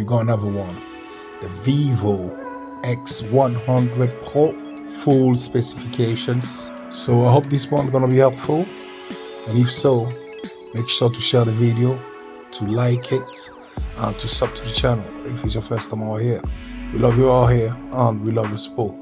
we got another one, the VIVO X100 Pro Full Specifications. So I hope this one's gonna be helpful, and if so, make sure to share the video, to like it, and to sub to the channel if it's your first time over here. We love you all here, and we love your support.